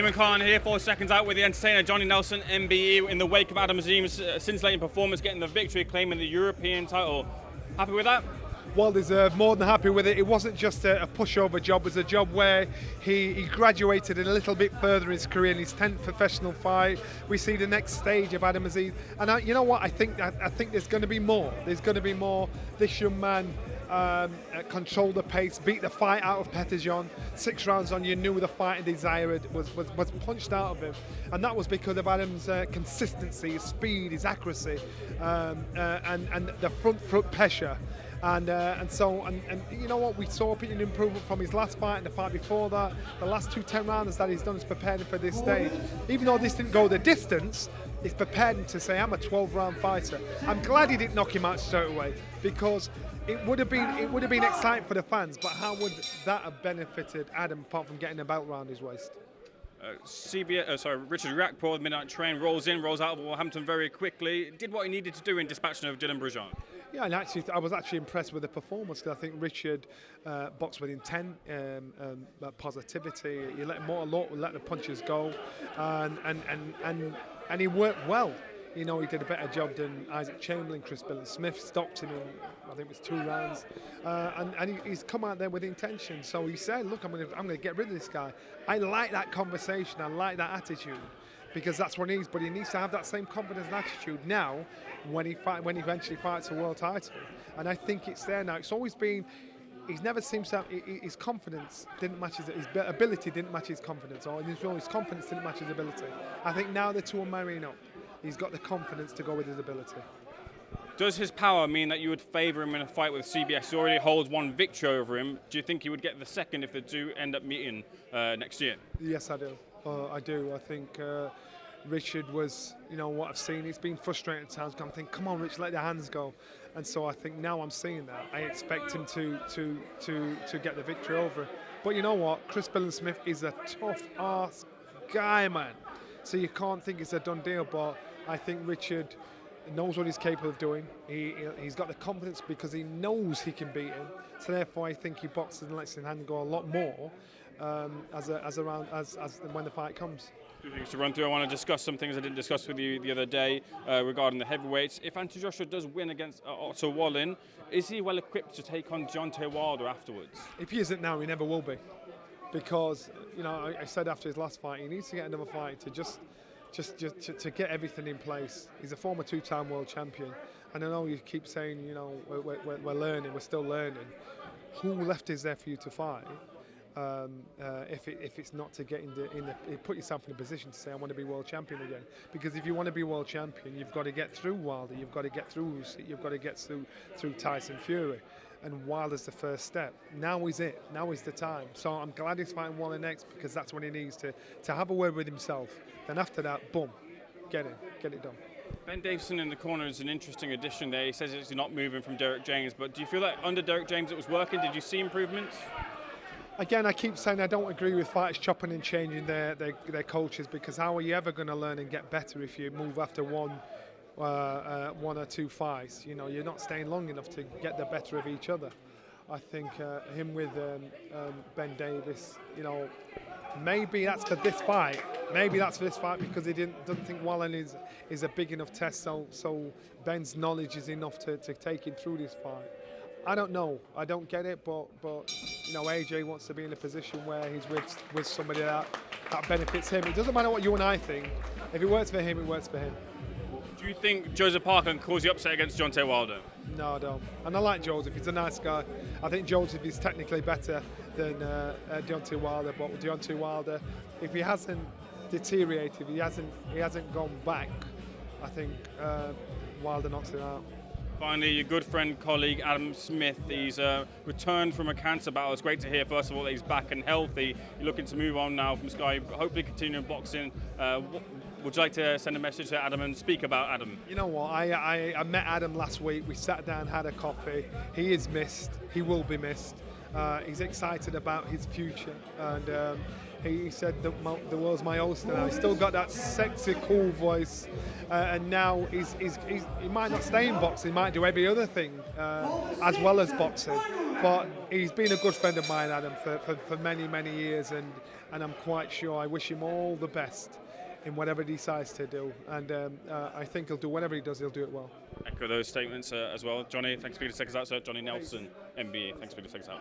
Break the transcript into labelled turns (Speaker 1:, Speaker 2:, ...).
Speaker 1: Damon Khan here for Seconds Out with the entertainer Johnny Nelson, MBE, in the wake of Adam Azim's scintillating performance, getting the victory, claiming the European title. Happy with that?
Speaker 2: Well deserved, more than happy with it. It wasn't just a pushover job, it was a job where he graduated a little bit further in his career. In his 10th professional fight, we see the next stage of Adam Azim. And you know what, I think there's going to be more. There's going to be more. This young man controlled the pace, beat the fight out of Petterjon. 6 rounds on, you knew the fight and desire was punched out of him. And that was because of Adam's consistency, his speed, his accuracy, and the front pressure. And you know what, we saw an improvement from his last fight and the fight before that. The last 2 10-rounders that he's done is prepared him for this stage. Even though this didn't go the distance, it's prepared him to say, I'm a 12-round fighter. I'm glad he didn't knock him out straight away, because it would have been exciting for the fans, but how would that have benefited Adam apart from getting a belt round his waist?
Speaker 1: Richard Riakporhe, the midnight train, rolls out of Wolverhampton very quickly. Did what he needed to do in dispatching of Dylan Brejon.
Speaker 2: Yeah, and actually, I was actually impressed with the performance, because I think Richard boxed with intent, positivity. He let the punches go, and he worked well. You know, he did a better job than Isaac Chamberlain. Chris Billen-Smith stopped him in, I think it was 2 rounds, and he's come out there with intention. So he said, "Look, I'm going to get rid of this guy." I like that conversation. I like that attitude, because that's what he needs. But he needs to have that same confidence and attitude now when he eventually fights a world title. And I think it's there now. It's always been. He's never seems to have, his confidence didn't match his ability didn't match his confidence, or his confidence didn't match his ability. I think now the two are marrying up. He's got the confidence to go with his ability.
Speaker 1: Does his power mean that you would favour him in a fight with CBS? He already holds 1 victory over him. Do you think he would get the second if the two end up meeting next year?
Speaker 2: Yes, I do. I do. I think Richard was, you know, what I've seen, it's been frustrating at times. I'm thinking, come on, Rich, let the hands go. And so I think now I'm seeing that. I expect him to get the victory over him. But you know what? Chris Billen-Smith is a tough-ass guy, man. So you can't think it's a done deal, but I think Richard knows what he's capable of doing. He's got the confidence because he knows he can beat him. So therefore, I think he boxes and lets his hand go a lot more as when the fight comes.
Speaker 1: 2 things to run through. I want to discuss some things I didn't discuss with you the other day regarding the heavyweights. If Anthony Joshua does win against Otto Wallin, is he well equipped to take on Deontay Wilder afterwards?
Speaker 2: If he isn't now, he never will be. Because, you know, I said after his last fight, he needs to get another fight to just to get everything in place. He's a former 2-time world champion, and I know you keep saying, you know, we're learning, we're still learning. Who left is there for you to fight? If it's not to get put yourself in a position to say, I want to be world champion again. Because if you want to be world champion, you've got to get through Wilder, you've got to get through Usyk, you've got to get through Tyson Fury. And Wilder's the first step. Now is it. Now is the time. So I'm glad he's fighting Wilder next, because that's what he needs to have a word with himself. Then after that, boom, get it done.
Speaker 1: Ben Davison in the corner is an interesting addition there. He says he's not moving from Derek James, but do you feel like under Derek James it was working? Did you see improvements?
Speaker 2: Again, I keep saying I don't agree with fighters chopping and changing their coaches, because how are you ever going to learn and get better if you move after one or 2 fights? You know, you're not staying long enough to get the better of each other. I think him with Ben Davis, you know, maybe that's for this fight. Maybe that's for this fight because he doesn't think Wallin is a big enough test. So Ben's knowledge is enough to take him through this fight. I don't know. I don't get it, but you know, AJ wants to be in a position where he's with somebody that benefits him. It doesn't matter what you and I think. If it works for him, it works for him.
Speaker 1: Do you think Joseph Parker can cause the upset against Deontay Wilder?
Speaker 2: No, I don't. And I like Joseph. He's a nice guy. I think Joseph is technically better than Deontay Wilder. But with Deontay Wilder, if he hasn't deteriorated, if he hasn't gone back, I think Wilder knocks him out.
Speaker 1: Finally, your good friend, colleague, Adam Smith, he's returned from a cancer battle. It's great to hear, first of all, that he's back and healthy. You're looking to move on now from Sky, hopefully continuing boxing. Would you like to send a message to Adam and speak about Adam?
Speaker 2: You know what, I met Adam last week. We sat down, had a coffee. He is missed. He will be missed. He's excited about his future. And he said that the world's my oyster now. He's still got that sexy, cool voice. And now he might not stay in boxing. He might do every other thing as well as boxing. But he's been a good friend of mine, Adam, for many, many years, and I'm quite sure I wish him all the best in whatever he decides to do. And I think he'll do whatever he does, he'll do it well.
Speaker 1: Echo those statements as well. Johnny, thanks for being to SecondsOut, sir. Johnny Nelson, MBE, thanks for being to SecondsOut.